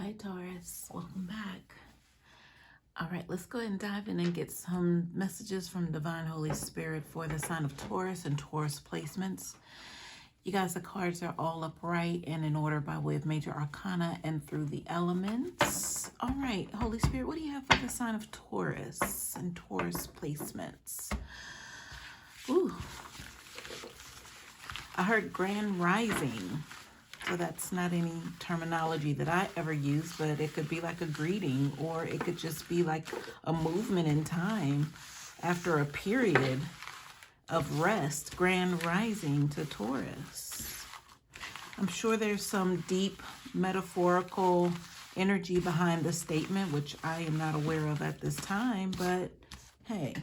Hi, Taurus. Welcome back. All right, let's go ahead and dive in and get some messages from Divine Holy Spirit for the sign of Taurus and Taurus placements. You guys, the cards are all upright and in order by way of major arcana and through the elements. All right, Holy Spirit, what do you have for the sign of Taurus and Taurus placements? Ooh, I heard grand rising. So that's not any terminology that I ever use, but it could be like a greeting, or it could just be like a movement in time after a period of rest. Grand rising to Taurus. I'm sure there's some deep metaphorical energy behind the statement, which I am not aware of at this time, but hey,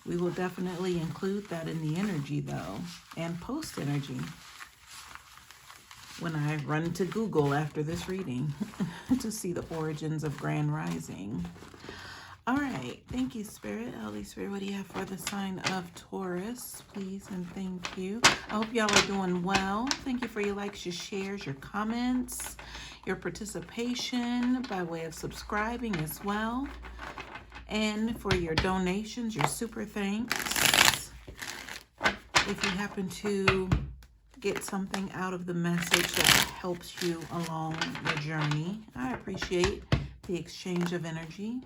we will definitely include that in the energy though, and post energy when I run to Google after this reading to see the origins of Grand Rising. All right, thank you, Spirit. Holy Spirit, what do you have for the sign of Taurus, please, and thank you. I hope y'all are doing well. Thank you for your likes, your shares, your comments, your participation by way of subscribing as well, and for your donations, your super thanks. If you happen to get something out of the message that helps you along your journey, I appreciate the exchange of energy.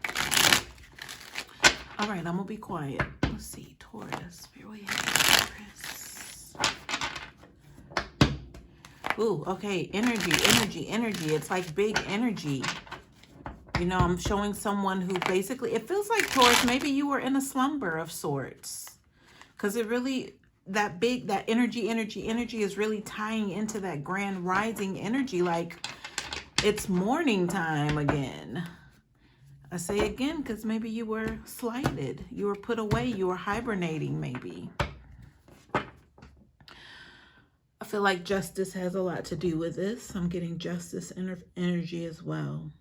All right, I'm gonna be quiet. Let's see, Taurus. Here we have Taurus. Ooh, okay, energy. It's like big energy. You know, I'm showing someone who basically, it feels like, Taurus, maybe you were in a slumber of sorts, because it really, that energy is really tying into that grand rising energy, like it's morning time again. I say again because maybe you were slighted, you were put away, you were hibernating maybe. I feel like justice has a lot to do with this. I'm getting justice energy as well.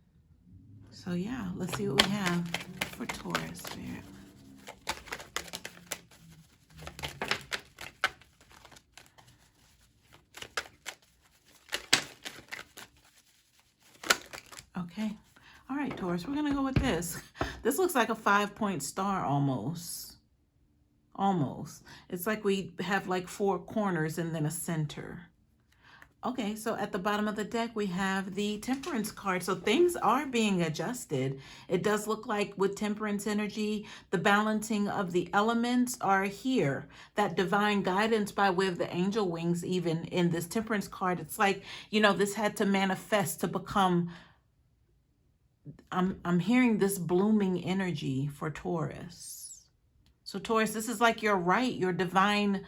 So yeah, let's see what we have for Taurus, Spirit. Okay. All right, Taurus, we're going to go with this. This looks like a 5-point star almost. Almost. It's like we have like 4 corners and then a center. Okay, so at the bottom of the deck, we have the Temperance card. So things are being adjusted. It does look like with Temperance energy, the balancing of the elements are here. That divine guidance by way of the angel wings, even in this Temperance card, it's like, you know, this had to manifest to become, I'm hearing this blooming energy for Taurus. So Taurus, this is like your right, your divine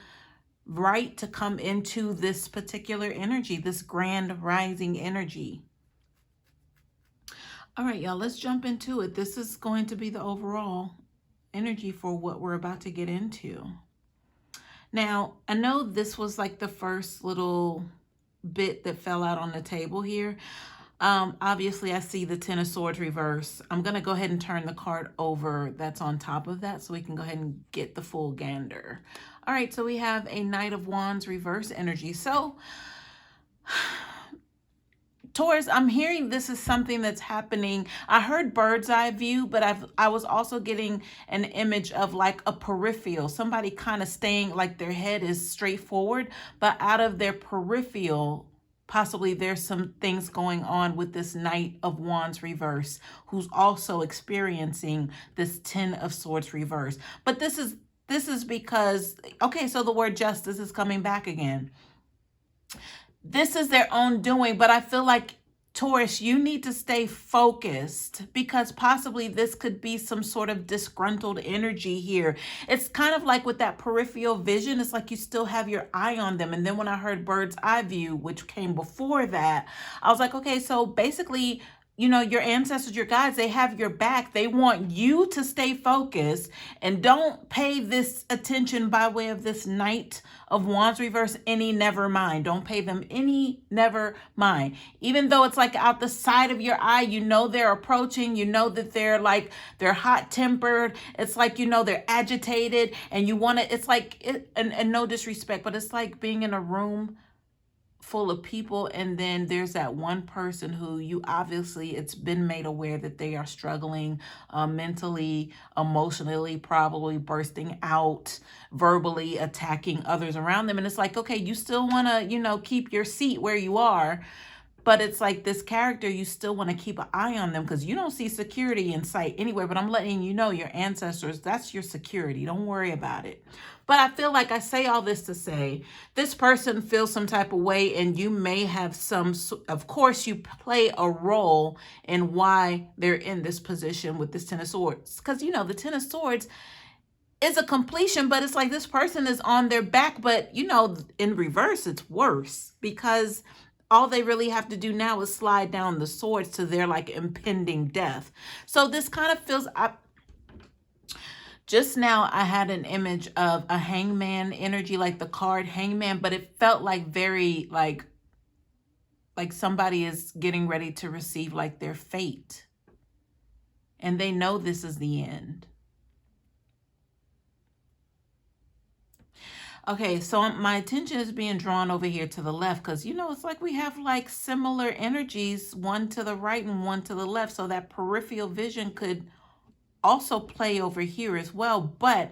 right to come into this particular energy, this grand rising energy. All right, y'all, let's jump into it. This is going to be the overall energy for what we're about to get into. Now, I know this was like the first little bit that fell out on the table here. Obviously, I see the Ten of Swords reverse. I'm going to go ahead and turn the card over that's on top of that so we can go ahead and get the full gander. All right, so we have a Knight of Wands reverse energy. So, Taurus, I'm hearing this is something that's happening. I heard bird's eye view, but I was also getting an image of like a peripheral, somebody kind of staying like their head is straight forward, but out of their peripheral, possibly there's some things going on with this Knight of Wands reverse who's also experiencing this Ten of Swords reverse. But this is because, okay, so the word justice is coming back again. This is their own doing, but I feel like, Taurus, you need to stay focused because possibly this could be some sort of disgruntled energy here. It's kind of like with that peripheral vision, it's like you still have your eye on them. And then when I heard bird's eye view, which came before that, I was like, okay, so basically, you know, your ancestors, your guides, they have your back. They want you to stay focused and don't pay this attention by way of this Knight of Wands reverse any never mind. Don't pay them any never mind. Even though it's like out the side of your eye, you know they're approaching, you know that they're hot tempered. It's like, you know, they're agitated and you want to, it's like, and no disrespect, but it's like being in a room full of people, and then there's that one person who you obviously, it's been made aware that they are struggling mentally, emotionally, probably bursting out, verbally attacking others around them. And it's like, okay, you still want to, you know, keep your seat where you are, but it's like this character, you still want to keep an eye on them because you don't see security in sight anywhere. But I'm letting you know, your ancestors, that's your security. Don't worry about it. But I feel like I say all this to say this person feels some type of way, and you may have some, of course, you play a role in why they're in this position with this Ten of Swords. Because, you know, the Ten of Swords is a completion, but it's like this person is on their back. But, you know, in reverse, it's worse because all they really have to do now is slide down the swords to their like impending death. So this kind of feels, just now I had an image of a hangman energy, like the card hangman, but it felt like very like somebody is getting ready to receive like their fate. And they know this is the end. Okay, so my attention is being drawn over here to the left because, you know, it's like we have like similar energies, one to the right and one to the left. So that peripheral vision could also play over here as well. But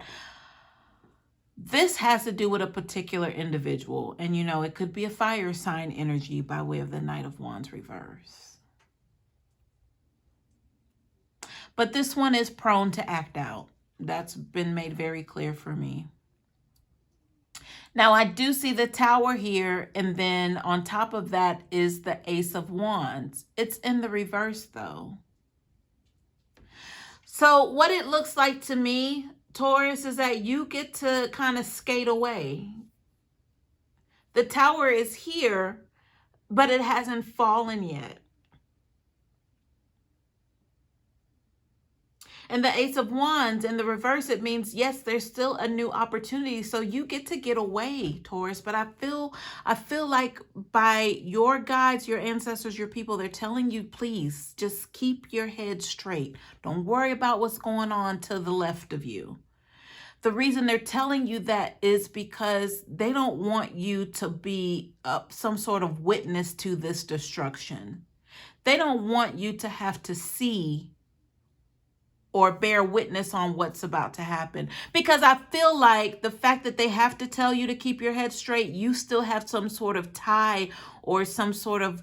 this has to do with a particular individual. And, you know, it could be a fire sign energy by way of the Knight of Wands reverse. But this one is prone to act out. That's been made very clear for me. Now, I do see the Tower here, and then on top of that is the Ace of Wands. It's in the reverse, though. So what it looks like to me, Taurus, is that you get to kind of skate away. The Tower is here, but it hasn't fallen yet. And the Ace of Wands in the reverse, it means, yes, there's still a new opportunity. So you get to get away, Taurus. But I feel like by your guides, your ancestors, your people, they're telling you, please just keep your head straight. Don't worry about what's going on to the left of you. The reason they're telling you that is because they don't want you to be some sort of witness to this destruction. They don't want you to have to see or bear witness on what's about to happen. Because I feel like the fact that they have to tell you to keep your head straight, you still have some sort of tie or some sort of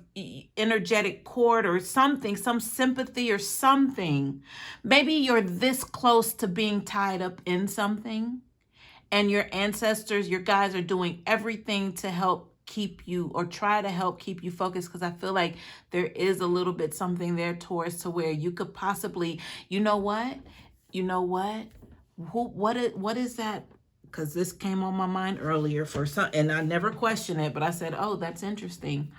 energetic cord or something, some sympathy or something. Maybe you're this close to being tied up in something, and your ancestors, your guides are doing everything to help keep you, or try to help keep you focused, because I feel like there is a little bit something there, Taurus, to where you could possibly, you know what is that? Because this came on my mind earlier for some, and I never questioned it, but I said, oh, that's interesting.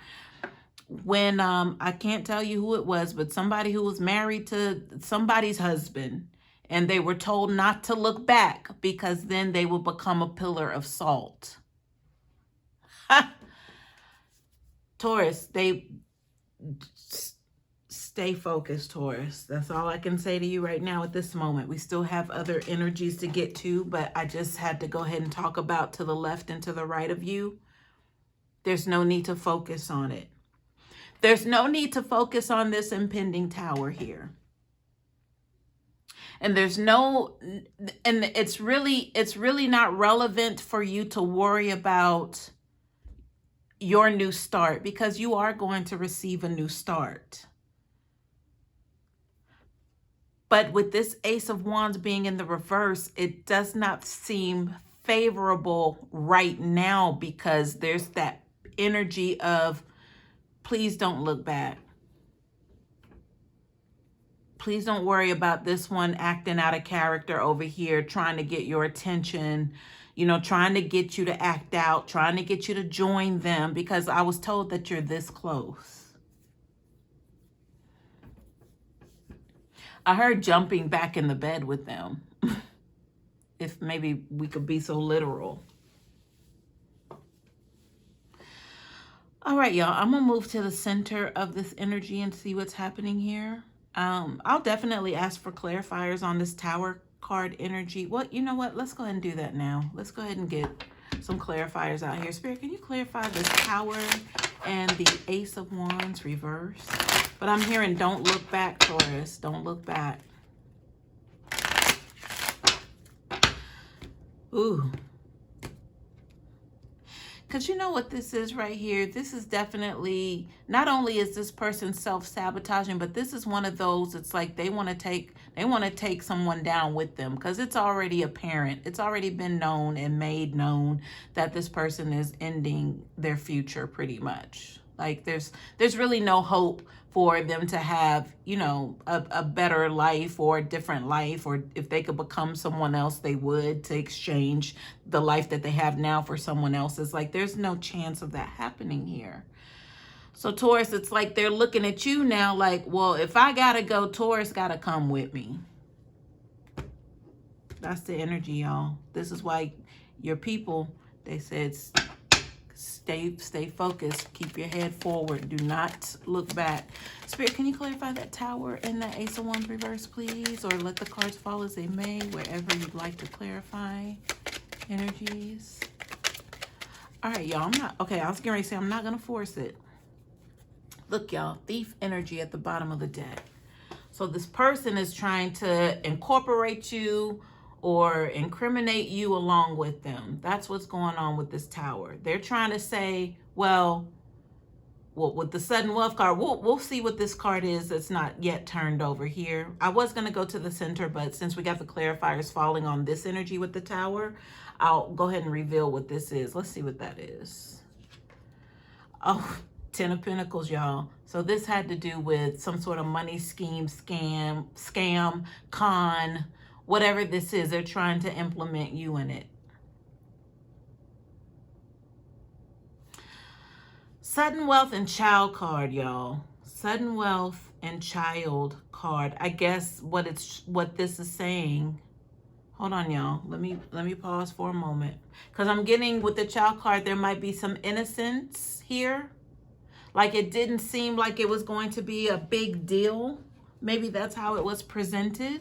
When I can't tell you who it was, but somebody who was married to somebody's husband, and they were told not to look back because then they will become a pillar of salt. Taurus, stay focused, Taurus. That's all I can say to you right now at this moment. We still have other energies to get to, but I just had to go ahead and talk about to the left and to the right of you. There's no need to focus on it. There's no need to focus on this impending Tower here. And there's no, and it's really not relevant for you to worry about your new start, because you are going to receive a new start. But with this Ace of Wands being in the reverse, it does not seem favorable right now, because there's that energy of, please don't look back. Please don't worry about this one acting out of character over here, trying to get your attention, you know, trying to get you to act out, trying to get you to join them, because I was told that you're this close. I heard jumping back in the bed with them. If maybe we could be so literal. All right, y'all, I'm going to move to the center of this energy and see what's happening here. I'll definitely ask for clarifiers on this Tower card energy. Well, you know what? Let's go ahead and do that now. Let's go ahead and get some clarifiers out here. Spirit, can you clarify this Tower and the Ace of Wands reverse? But I'm hearing don't look back, Taurus. Don't look back. Ooh. Because you know what this is right here? This is definitely, not only is this person self-sabotaging, but this is one of those, it's like they want to take someone down with them, because it's already apparent. It's already been known and made known that this person is ending their future pretty much. Like there's really no hope for them to have, you know, a better life or a different life, or if they could become someone else, they would, to exchange the life that they have now for someone else's. Like there's no chance of that happening here. So Taurus, it's like they're looking at you now like, well, if I gotta go, Taurus gotta come with me. That's the energy, y'all. This is why your people, they said, stay focused, keep your head forward, do not look back. Spirit, can you clarify that Tower and that Ace of Wands reverse, please? Or let the cards fall as they may, wherever you'd like to clarify energies. All right, y'all, okay, I was getting ready to say I'm not gonna force it. Look, y'all, Thief energy at the bottom of the deck. So this person is trying to incorporate you or incriminate you along with them. That's what's going on with this Tower. They're trying to say, well, with the sudden wealth card, we'll see what this card is that's not yet turned over here. I was going to go to the center, but since we got the clarifiers falling on this energy with the Tower, I'll go ahead and reveal what this is. Let's see what that is. Oh, 10 of Pentacles, y'all. So this had to do with some sort of money scheme, scam, con, whatever this is. They're trying to implement you in it. Sudden wealth and child card, y'all. Sudden wealth and child card. I guess what this is saying. Hold on, y'all. Let me pause for a moment, because I'm getting with the child card, there might be some innocence here. Like it didn't seem like it was going to be a big deal. Maybe that's how it was presented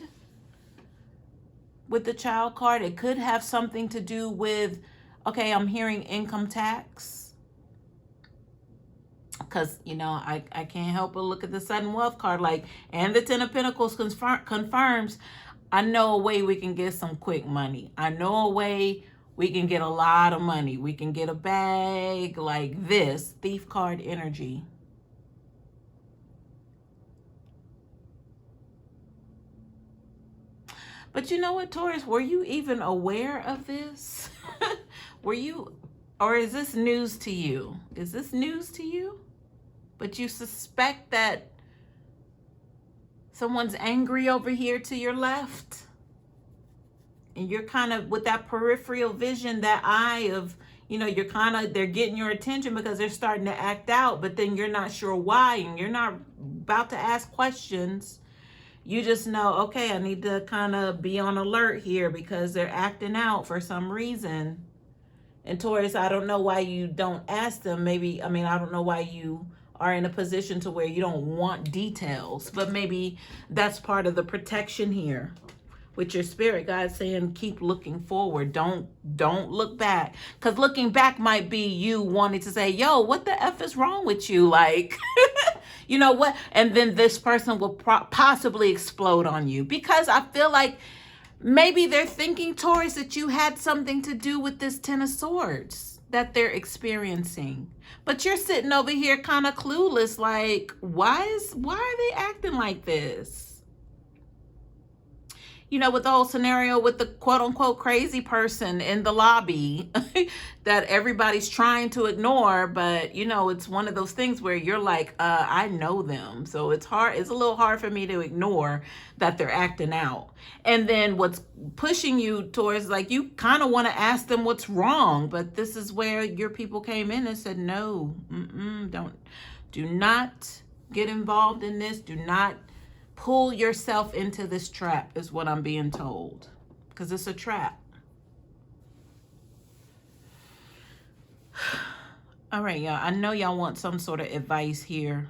with the child card. It could have something to do with, okay, I'm hearing income tax. Because, you know, I can't help but look at the sudden wealth card, like, and the 10 of Pentacles confirms, I know a way we can get some quick money. I know a way we can get a lot of money. We can get a bag like this. Thief card energy. But you know what, Taurus? Were you even aware of this? Were you, or is this news to you? Is this news to you? But you suspect that someone's angry over here to your left? And you're kind of with that peripheral vision, that eye of, you know, you're kind of, they're getting your attention because they're starting to act out, but then you're not sure why, and you're not about to ask questions. You just know, okay, I need to kind of be on alert here because they're acting out for some reason. And Taurus, I don't know why you don't ask them. Maybe, I mean, I don't know why you are in a position to where you don't want details, but maybe that's part of the protection here. With your spirit guide saying, keep looking forward. Don't look back. Because looking back might be you wanting to say, yo, what the F is wrong with you? Like, you know what? And then this person will possibly explode on you. Because I feel like maybe they're thinking, Taurus, that you had something to do with this 10 of Swords that they're experiencing. But you're sitting over here kind of clueless, like, why are they acting like this? You know, with the whole scenario with the quote unquote crazy person in the lobby that everybody's trying to ignore. But, you know, it's one of those things where you're like, I know them. So it's a little hard for me to ignore that they're acting out. And then what's pushing you towards, like, you kind of want to ask them what's wrong. But this is where your people came in and said, no, do not get involved in this. Do not pull yourself into this trap, is what I'm being told, because it's a trap. All right, y'all. I know y'all want some sort of advice here,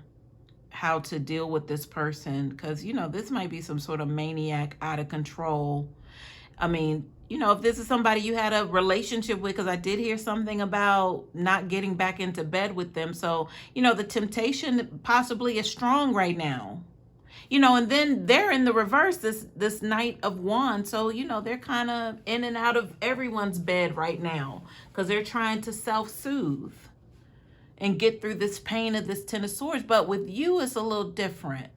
how to deal with this person, because, you know, this might be some sort of maniac, out of control. I mean, you know, if this is somebody you had a relationship with, because I did hear something about not getting back into bed with them. So, you know, the temptation possibly is strong right now. You know, and then they're in the reverse, this Knight of Wands. So, you know, they're kind of in and out of everyone's bed right now because they're trying to self-soothe and get through this pain of this Ten of Swords. But with you, it's a little different.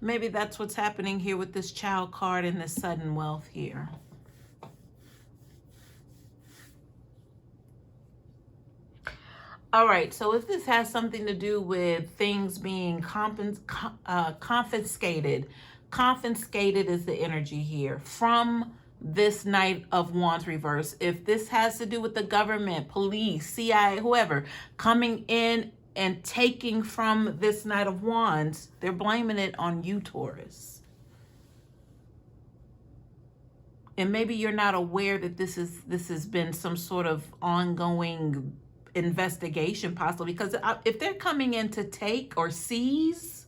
Maybe that's what's happening here with this Child card and this sudden wealth here. All right, so if this has something to do with things being confiscated, confiscated is the energy here from this Knight of Wands reverse. If this has to do with the government, police, CIA, whoever, coming in and taking from this Knight of Wands, they're blaming it on you, Taurus. And maybe you're not aware that this has been some sort of ongoing investigation possibly, because if they're coming in to take or seize,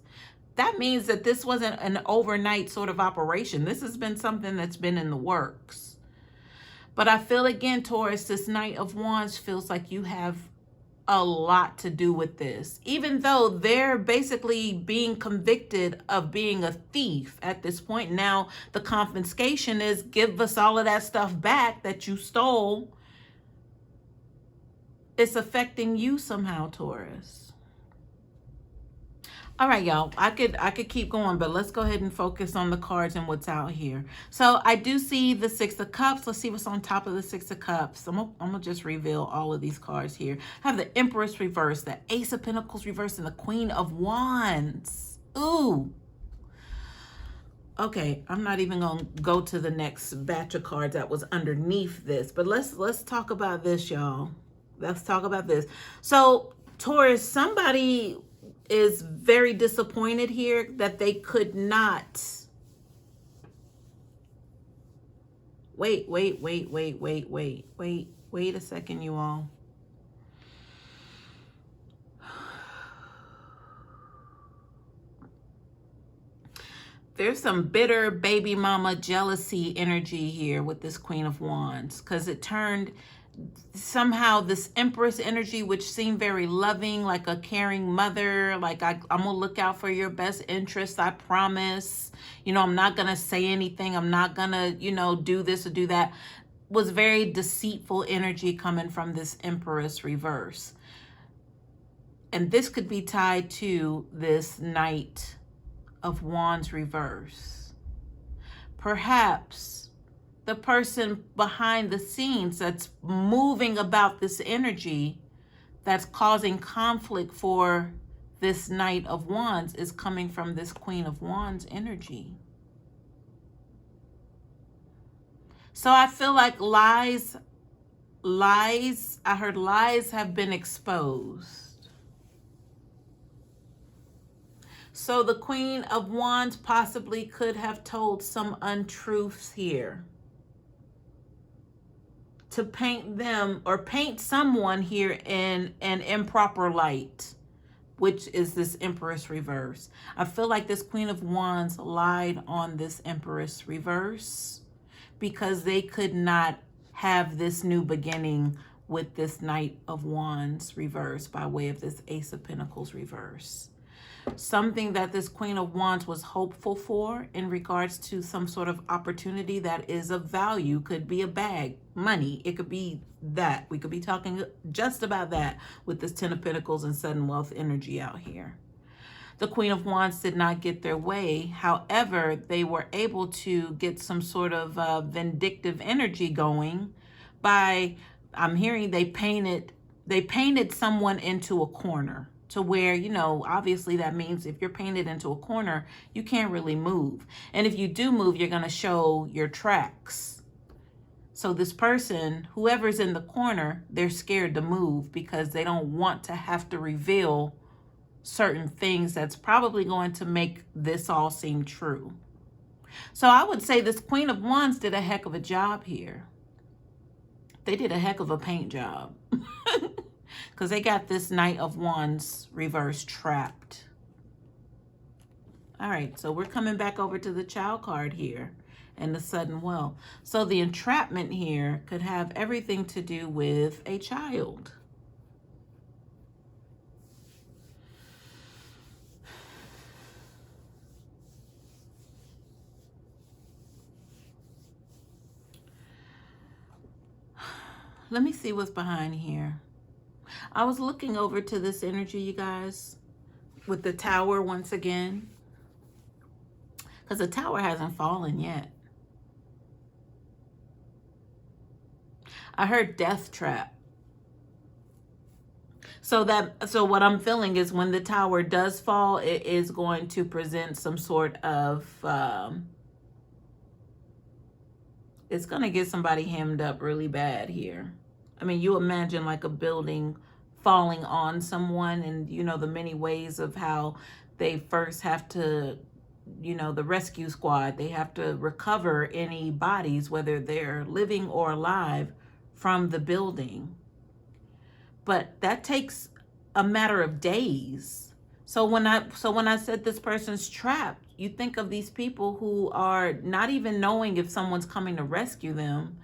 that means that this wasn't an overnight sort of operation. This has been something that's been in the works. But I feel again, Taurus, this Knight of Wands feels like you have a lot to do with this, even though they're basically being convicted of being a thief at this point. Now the confiscation is give us all of that stuff back that you stole. It's affecting you somehow, Taurus. All right, y'all, I could keep going, but let's go ahead and focus on the cards and what's out here. So I do see the Six of Cups. Let's see what's on top of the Six of Cups. I'm gonna just reveal all of these cards here. I have the Empress reverse, the Ace of Pentacles reverse, and the Queen of Wands. Ooh. Okay, I'm not even gonna go to the next batch of cards that was underneath this, but let's talk about this, y'all. Let's talk about this. So Taurus, somebody is very disappointed here that they could not wait a second, you all. There's some bitter baby mama jealousy energy here with this Queen of Wands, because it turned somehow this Empress energy, which seemed very loving, like a caring mother, like I'm gonna look out for your best interests, I promise. You know, I'm not gonna say anything, I'm not gonna, you know, do this or do that, was very deceitful energy coming from this Empress reverse. And this could be tied to this Knight of Wands reverse. Perhaps the person behind the scenes that's moving about this energy, that's causing conflict for this Knight of Wands, is coming from this Queen of Wands energy. So I feel like lies, I heard lies have been exposed. So the Queen of Wands possibly could have told some untruths here to paint them or paint someone here in an improper light, which is this Empress reverse. I feel like this Queen of Wands lied on this Empress reverse because they could not have this new beginning with this Knight of Wands reverse by way of this Ace of Pentacles reverse. Something that this Queen of Wands was hopeful for in regards to some sort of opportunity that is of value. Could be a bag, money. It could be that. We could be talking just about that with this Ten of Pentacles and sudden wealth energy out here. The Queen of Wands did not get their way. However, they were able to get some sort of vindictive energy going by, I'm hearing they painted someone into a corner. To where, you know, obviously that means if you're painted into a corner, you can't really move. And if you do move, you're going to show your tracks. So this person, whoever's in the corner, they're scared to move because they don't want to have to reveal certain things that's probably going to make this all seem true. So I would say this Queen of Wands did a heck of a job here. They did a heck of a paint job. Because they got this Knight of Wands reverse trapped. All right, so we're coming back over to the child card here and the sudden wealth. So the entrapment here could have everything to do with a child. Let me see what's behind here. I was looking over to this energy, you guys, with the tower once again, because the tower hasn't fallen yet. I heard death trap. So what I'm feeling is when the tower does fall, it is going to present some sort of it's going to get somebody hemmed up really bad here. I mean, you imagine like a building falling on someone, and you know the many ways of how they first have to, you know, the rescue squad, they have to recover any bodies, whether they're living or alive, from the building. But that takes a matter of days. So when I said this person's trapped, you think of these people who are not even knowing if someone's coming to rescue them.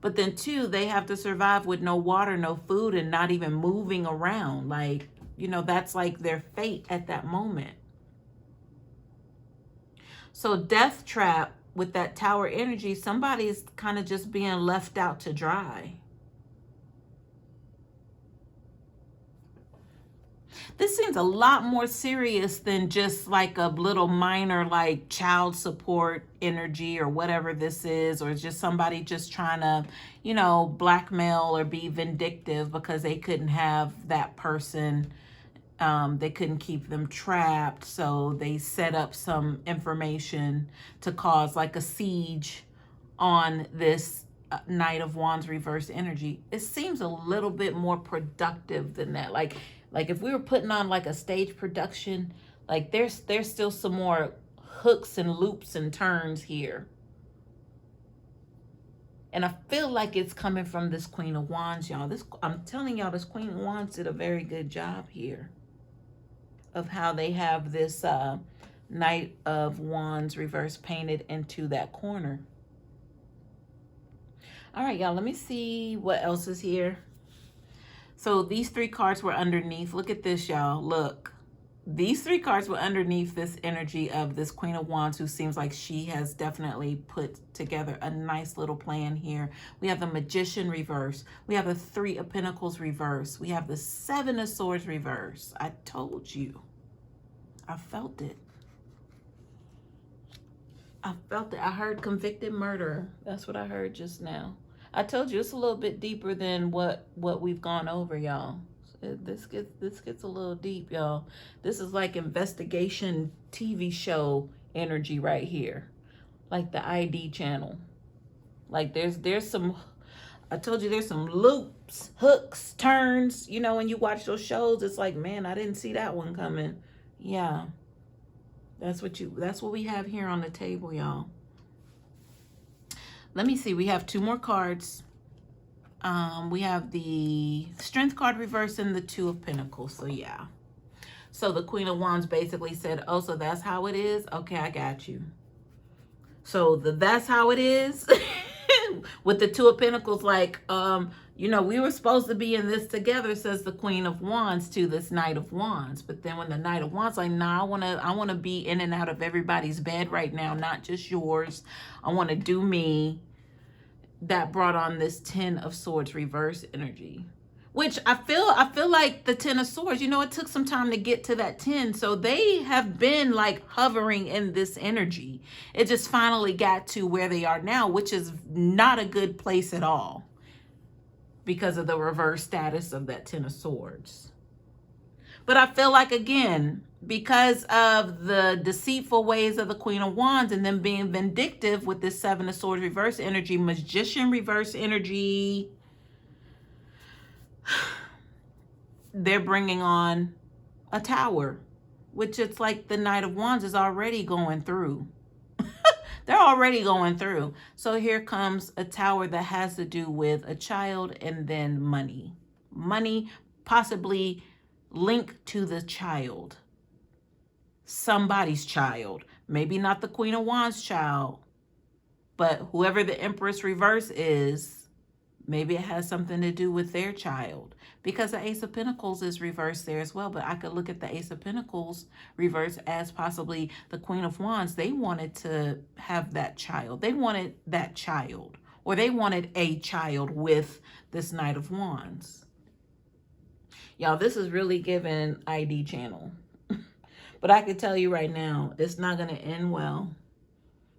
But then too, they have to survive with no water, no food, and not even moving around. Like, you know, that's like their fate at that moment. So death trap with that tower energy, somebody's kind of just being left out to dry. This seems a lot more serious than just like a little minor like child support energy or whatever this is, or just somebody just trying to, you know, blackmail or be vindictive because they couldn't have that person. They couldn't keep them trapped, so they set up some information to cause like a siege on this Knight of Wands reverse energy. It seems a little bit more productive than that. Like if we were putting on like a stage production, like there's still some more hooks and loops and turns here. And I feel like it's coming from this Queen of Wands, y'all. I'm telling y'all, this Queen of Wands did a very good job here of how they have this Knight of Wands reverse painted into that corner. All right, y'all, let me see what else is here. So these three cards were underneath. Look at this, y'all. Look. These three cards were underneath this energy of this Queen of Wands, who seems like she has definitely put together a nice little plan here. We have the Magician reverse. We have the Three of Pentacles reverse. We have the Seven of Swords reverse. I told you. I felt it. I felt it. I heard convicted murderer. That's what I heard just now. I told you it's a little bit deeper than what we've gone over, y'all. This gets a little deep, y'all. This is like investigation TV show energy right here, like the ID channel. Like there's some. I told you there's some loops, hooks, turns. You know, when you watch those shows, it's like, man, I didn't see that one coming. Yeah, that's what we have here on the table, y'all. Let me see. We have two more cards. We have the Strength card reverse and the Two of Pentacles. So yeah. So the Queen of Wands basically said, oh, so that's how it is? Okay, I got you. So that's how it is. With the Two of Pentacles, like, you know, we were supposed to be in this together, says the Queen of Wands to this Knight of Wands. But then when the Knight of Wands, like, nah, I wanna be in and out of everybody's bed right now, not just yours. I wanna do me. That brought on this Ten of Swords reverse energy, which I feel like the Ten of Swords, you know, it took some time to get to that 10. So they have been like hovering in this energy. It just finally got to where they are now, which is not a good place at all because of the reverse status of that Ten of Swords. But I feel like, again, because of the deceitful ways of the Queen of Wands and then being vindictive with this Seven of Swords reverse energy, Magician reverse energy, they're bringing on a tower, which it's like the Knight of Wands is already going through. They're already going through. So here comes a tower that has to do with a child and then money. Money possibly linked to the child. somebody's child. Maybe not the Queen of Wands child, but whoever the Empress reverse is, maybe it has something to do with their child, because the Ace of Pentacles is reversed there as well. But I could look at the Ace of Pentacles reverse as possibly the Queen of Wands. They wanted to have that child. They wanted that child, or they wanted a child with this Knight of Wands. Y'all, this is really giving ID channel. But I can tell you right now, it's not going to end well.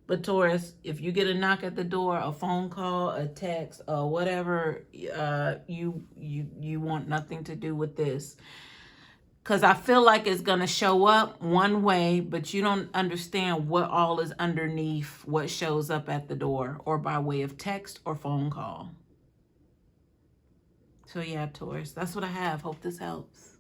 But Taurus, if you get a knock at the door, a phone call, a text, or whatever, you want nothing to do with this. Because I feel like it's going to show up one way, but you don't understand what all is underneath what shows up at the door, or by way of text or phone call. So yeah, Taurus, that's what I have. Hope this helps.